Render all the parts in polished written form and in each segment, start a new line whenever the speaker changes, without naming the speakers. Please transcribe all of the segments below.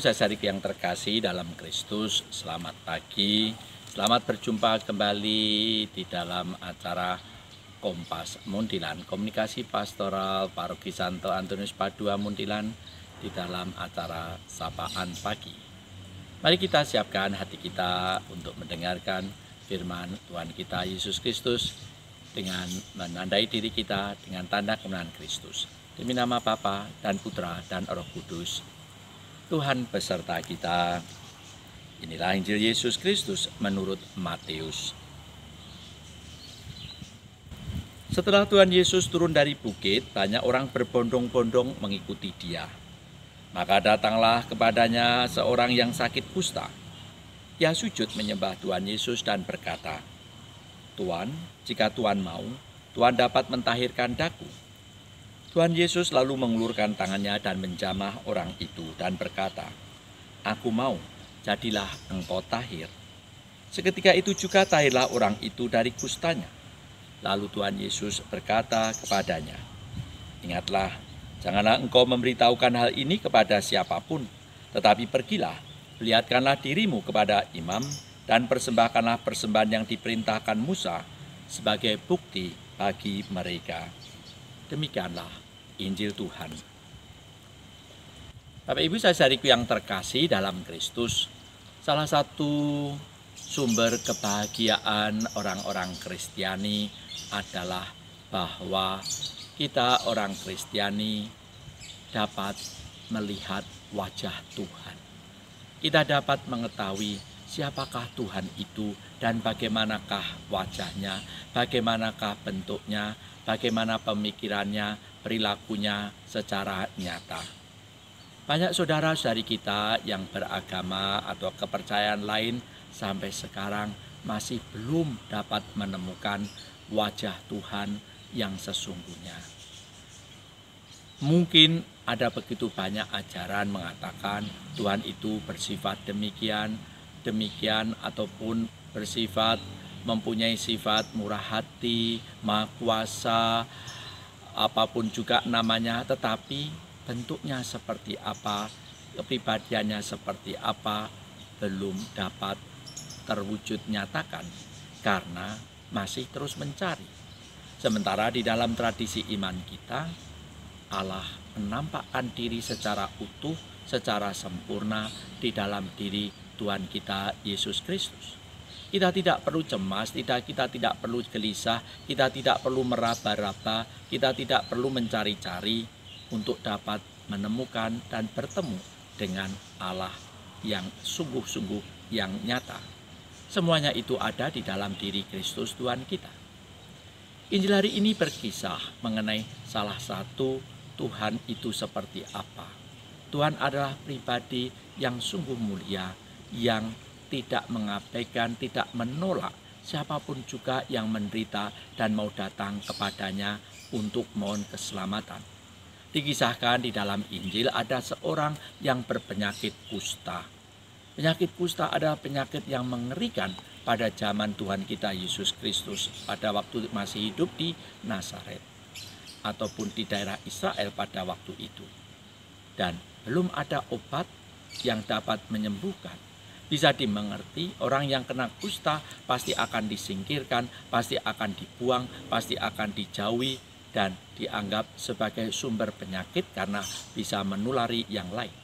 Ibu saudariku yang terkasih dalam Kristus, selamat pagi. Selamat berjumpa kembali di dalam acara Kompas Muntilan, Komunikasi Pastoral Paroki Santo Antonius Padua Muntilan di dalam acara Sapaan Pagi. Mari kita siapkan hati kita untuk mendengarkan firman Tuhan kita Yesus Kristus dengan menandai diri kita dengan tanda kemenangan Kristus. Demi nama Bapa dan Putra dan Roh Kudus, Tuhan beserta kita. Inilah Injil Yesus Kristus menurut Matius. Setelah Tuhan Yesus turun dari bukit, banyak orang berbondong-bondong mengikuti Dia. Maka datanglah kepadanya seorang yang sakit kusta. Ia sujud menyembah Tuhan Yesus dan berkata, "Tuhan, jika Tuhan mau, Tuhan dapat mentahirkan daku." Tuhan Yesus lalu mengulurkan tangannya dan menjamah orang itu dan berkata, "Aku mau, jadilah engkau tahir." Seketika itu juga tahirlah orang itu dari kustanya. Lalu Tuhan Yesus berkata kepadanya, "Ingatlah, janganlah engkau memberitahukan hal ini kepada siapapun, tetapi pergilah, lihatkanlah dirimu kepada imam, dan persembahkanlah persembahan yang diperintahkan Musa sebagai bukti bagi mereka." Demikianlah Injil Tuhan. Bapak Ibu saudariku yang terkasih dalam Kristus, salah satu sumber kebahagiaan orang-orang Kristiani adalah bahwa kita orang Kristiani dapat melihat wajah Tuhan. Kita dapat mengetahui siapakah Tuhan itu dan bagaimanakah wajahnya, bagaimanakah bentuknya, bagaimana pemikirannya, perilakunya secara nyata. Banyak saudara-saudari kita yang beragama atau kepercayaan lain sampai sekarang masih belum dapat menemukan wajah Tuhan yang sesungguhnya. Mungkin ada begitu banyak ajaran mengatakan Tuhan itu bersifat demikian, ataupun bersifat mempunyai sifat murah hati, maha kuasa, apapun juga namanya, tetapi bentuknya seperti apa, kepribadiannya seperti apa, belum dapat terwujud nyatakan karena masih terus mencari. Sementara di dalam tradisi iman kita, Allah menampakkan diri secara utuh, secara sempurna di dalam diri Tuhan kita Yesus Kristus. Kita tidak perlu cemas, kita tidak perlu gelisah, kita tidak perlu meraba-raba, kita tidak perlu mencari-cari untuk dapat menemukan dan bertemu dengan Allah yang sungguh-sungguh yang nyata. Semuanya itu ada di dalam diri Kristus Tuhan kita. Injil hari ini berkisah mengenai salah satu Tuhan itu seperti apa. Tuhan adalah pribadi yang sungguh mulia, yang tidak mengabaikan, tidak menolak siapapun juga yang menderita dan mau datang kepadanya untuk mohon keselamatan. Dikisahkan di dalam Injil ada seorang yang berpenyakit kusta. Penyakit kusta adalah penyakit yang mengerikan pada zaman Tuhan kita Yesus Kristus pada waktu masih hidup di Nazaret ataupun di daerah Israel pada waktu itu. Dan belum ada obat yang dapat menyembuhkan. Bisa dimengerti, orang yang kena kusta pasti akan disingkirkan, pasti akan dibuang, pasti akan dijauhi dan dianggap sebagai sumber penyakit karena bisa menulari yang lain.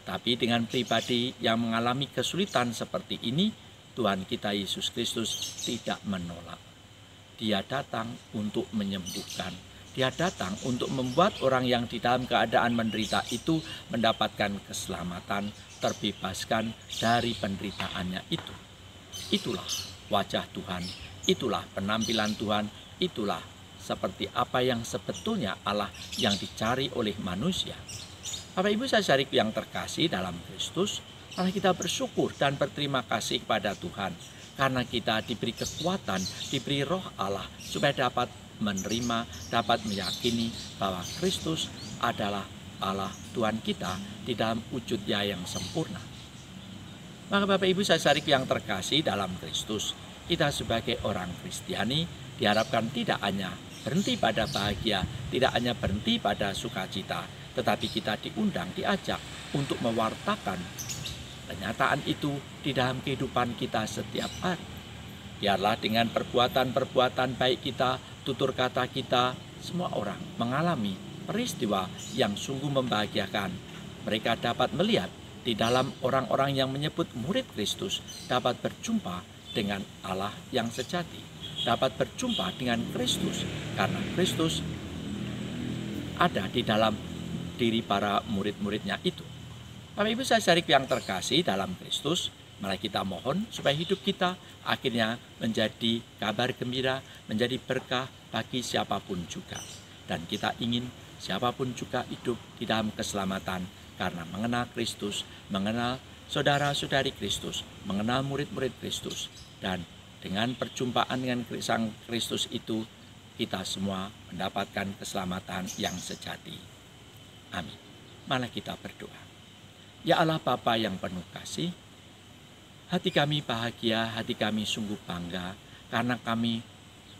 Tapi dengan pribadi yang mengalami kesulitan seperti ini, Tuhan kita Yesus Kristus tidak menolak. Dia datang untuk menyembuhkan. Dia datang untuk membuat orang yang di dalam keadaan menderita itu mendapatkan keselamatan, terbebaskan dari penderitaannya itu. Itulah wajah Tuhan, itulah penampilan Tuhan, itulah seperti apa yang sebetulnya Allah yang dicari oleh manusia. Bapak Ibu saudariku yang terkasih dalam Kristus, mari kita bersyukur dan berterima kasih kepada Tuhan karena kita diberi kekuatan, diberi roh Allah supaya dapat menerima, dapat meyakini bahwa Kristus adalah Allah Tuhan kita di dalam wujudnya yang sempurna. Maka Bapak Ibu saudariku yang terkasih dalam Kristus, kita sebagai orang Kristiani diharapkan tidak hanya berhenti pada bahagia, tidak hanya berhenti pada sukacita, tetapi kita diundang, diajak untuk mewartakan kenyataan itu di dalam kehidupan kita setiap hari. Biarlah dengan perbuatan-perbuatan baik kita, tutur kata kita, semua orang mengalami peristiwa yang sungguh membahagiakan. Mereka dapat melihat di dalam orang-orang yang menyebut murid Kristus, dapat berjumpa dengan Allah yang sejati, dapat berjumpa dengan Kristus, karena Kristus ada di dalam diri para murid-muridnya itu. Bapak Ibu saudara yang terkasih dalam Kristus, mari kita mohon supaya hidup kita akhirnya menjadi kabar gembira, menjadi berkah bagi siapapun juga. Dan kita ingin siapapun juga hidup di dalam keselamatan karena mengenal Kristus, mengenal saudara-saudari Kristus, mengenal murid-murid Kristus. Dan dengan perjumpaan dengan Sang Kristus itu, kita semua mendapatkan keselamatan yang sejati. Amin. Mari kita berdoa. Ya Allah Bapa yang penuh kasih, hati kami bahagia, hati kami sungguh bangga karena kami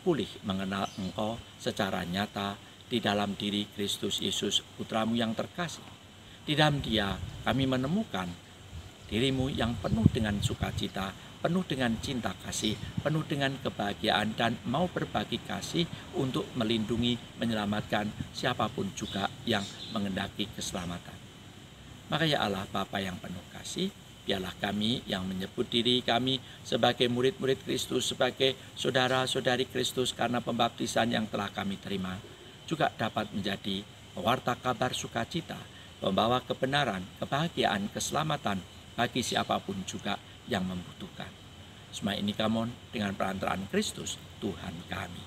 pulih mengenal Engkau secara nyata di dalam diri Kristus Yesus, Putramu yang terkasih. Di dalam Dia kami menemukan dirimu yang penuh dengan sukacita, penuh dengan cinta kasih, penuh dengan kebahagiaan, dan mau berbagi kasih untuk melindungi, menyelamatkan siapapun juga yang mengendaki keselamatan. Maka ya Allah Bapa yang penuh kasih, biarlah kami yang menyebut diri kami sebagai murid-murid Kristus, sebagai saudara-saudari Kristus karena pembaptisan yang telah kami terima, juga dapat menjadi pewarta kabar sukacita, membawa kebenaran, kebahagiaan, keselamatan bagi siapapun juga yang membutuhkan. Semua ini kami dengan perantaraan Kristus, Tuhan kami.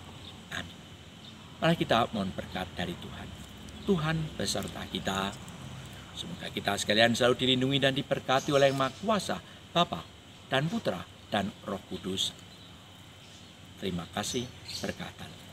Amin. Mari kita mohon berkat dari Tuhan. Tuhan beserta kita. Semoga kita sekalian selalu dilindungi dan diberkati oleh Yang Maha Kuasa, Bapa dan Putra dan Roh Kudus. Terima kasih, berkatan.